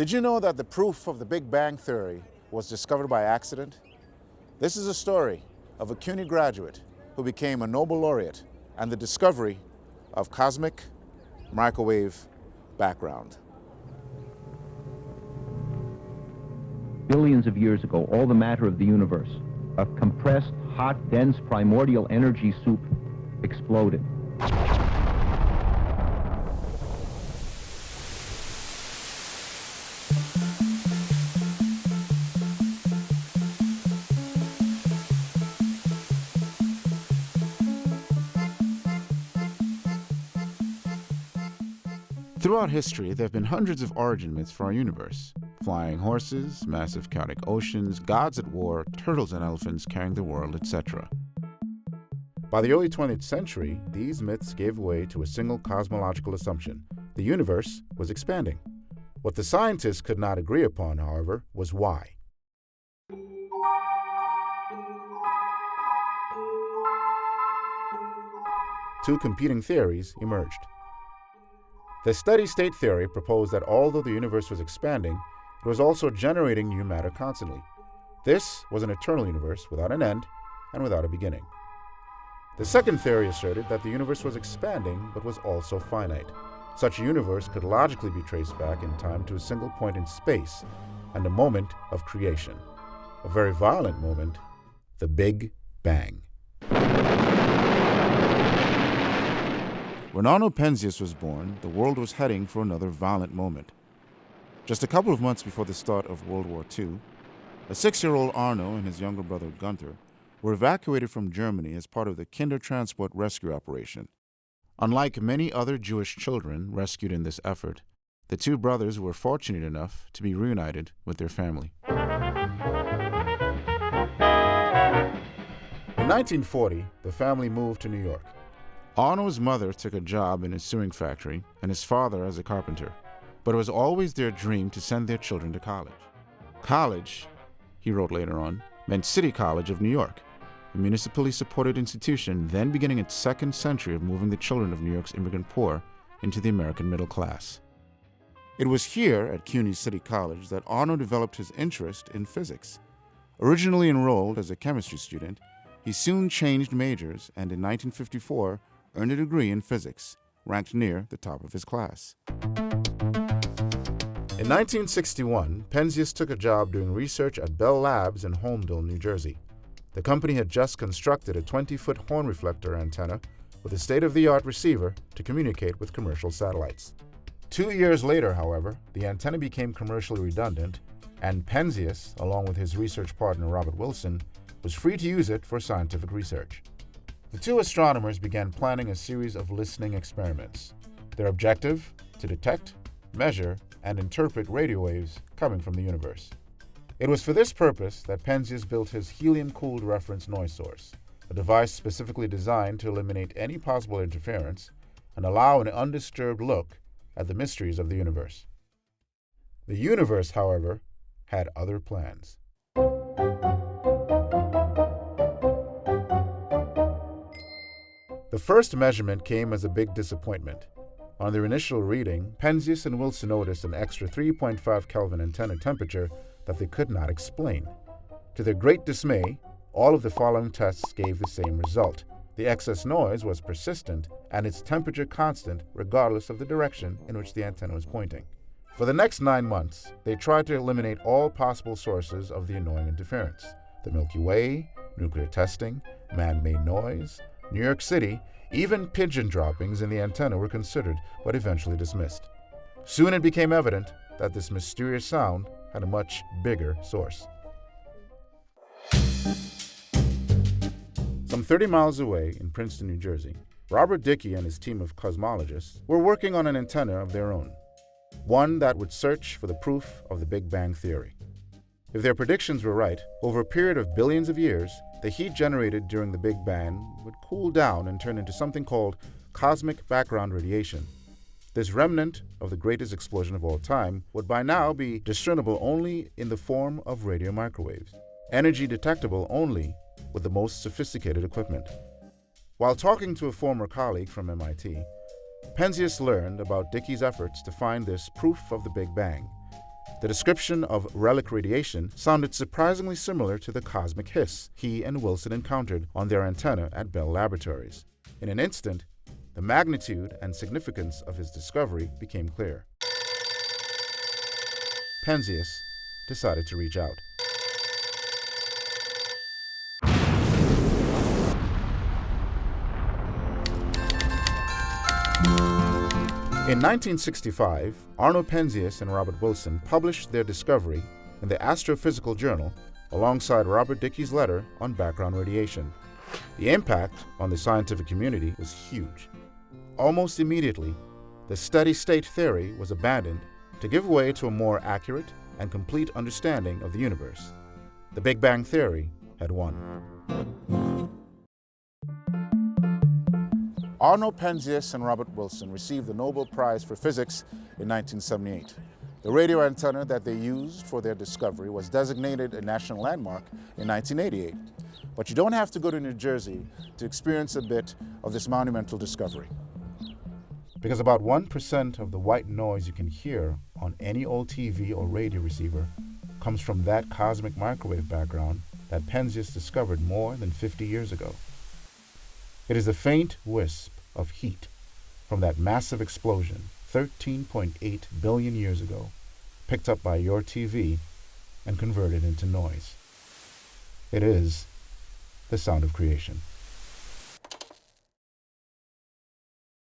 Did you know that the proof of the Big Bang Theory was discovered by accident? This is a story of a CUNY graduate who became a Nobel Laureate and the discovery of cosmic microwave background. Billions of years ago, all the matter of the universe, a compressed, hot, dense primordial energy soup, exploded. Throughout history, there have been hundreds of origin myths for our universe. Flying horses, massive chaotic oceans, gods at war, turtles and elephants carrying the world, etc. By the early 20th century, these myths gave way to a single cosmological assumption. The universe was expanding. What the scientists could not agree upon, however, was why. Two competing theories emerged. The steady-state theory proposed that although the universe was expanding, it was also generating new matter constantly. This was an eternal universe without an end and without a beginning. The second theory asserted that the universe was expanding but was also finite. Such a universe could logically be traced back in time to a single point in space and a moment of creation. A very violent moment, the Big Bang. When Arno Penzias was born, the world was heading for another violent moment. Just a couple of months before the start of World War II, a 6-year-old Arno and his younger brother Gunther were evacuated from Germany as part of the Kindertransport rescue operation. Unlike many other Jewish children rescued in this effort, the two brothers were fortunate enough to be reunited with their family. In 1940, the family moved to New York. Arno's mother took a job in a sewing factory and his father as a carpenter, but it was always their dream to send their children to college. College, he wrote later on, meant City College of New York, a municipally supported institution then beginning its second century of moving the children of New York's immigrant poor into the American middle class. It was here at CUNY City College that Arno developed his interest in physics. Originally enrolled as a chemistry student, he soon changed majors and in 1954 earned a degree in physics, ranked near the top of his class. In 1961, Penzias took a job doing research at Bell Labs in Holmdel, New Jersey. The company had just constructed a 20-foot horn reflector antenna with a state-of-the-art receiver to communicate with commercial satellites. 2 years later, however, the antenna became commercially redundant, and Penzias, along with his research partner Robert Wilson, was free to use it for scientific research. The two astronomers began planning a series of listening experiments. Their objective: to detect, measure, and interpret radio waves coming from the universe. It was for this purpose that Penzias built his helium-cooled reference noise source, a device specifically designed to eliminate any possible interference and allow an undisturbed look at the mysteries of the universe. The universe, however, had other plans. The first measurement came as a big disappointment. On their initial reading, Penzias and Wilson noticed an extra 3.5 Kelvin antenna temperature that they could not explain. To their great dismay, all of the following tests gave the same result. The excess noise was persistent and its temperature constant regardless of the direction in which the antenna was pointing. For the next 9 months, they tried to eliminate all possible sources of the annoying interference. The Milky Way, nuclear testing, man-made noise, New York City, even pigeon droppings in the antenna were considered, but eventually dismissed. Soon it became evident that this mysterious sound had a much bigger source. Some 30 miles away in Princeton, New Jersey, Robert Dickey and his team of cosmologists were working on an antenna of their own, one that would search for the proof of the Big Bang Theory. If their predictions were right, over a period of billions of years, the heat generated during the Big Bang would cool down and turn into something called cosmic background radiation. This remnant of the greatest explosion of all time would by now be discernible only in the form of radio microwaves, energy detectable only with the most sophisticated equipment. While talking to a former colleague from MIT, Penzias learned about Dickey's efforts to find this proof of the Big Bang. The description of relic radiation sounded surprisingly similar to the cosmic hiss he and Wilson encountered on their antenna at Bell Laboratories. In an instant, the magnitude and significance of his discovery became clear. Penzias decided to reach out. In 1965, Arno Penzias and Robert Wilson published their discovery in the Astrophysical Journal alongside Robert Dickey's letter on background radiation. The impact on the scientific community was huge. Almost immediately, the steady-state theory was abandoned to give way to a more accurate and complete understanding of the universe. The Big Bang Theory had won. Arno Penzias and Robert Wilson received the Nobel Prize for Physics in 1978. The radio antenna that they used for their discovery was designated a national landmark in 1988. But you don't have to go to New Jersey to experience a bit of this monumental discovery. Because about 1% of the white noise you can hear on any old TV or radio receiver comes from that cosmic microwave background that Penzias discovered more than 50 years ago. It is a faint wisp of heat from that massive explosion 13.8 billion years ago, picked up by your TV and converted into noise. It is the sound of creation.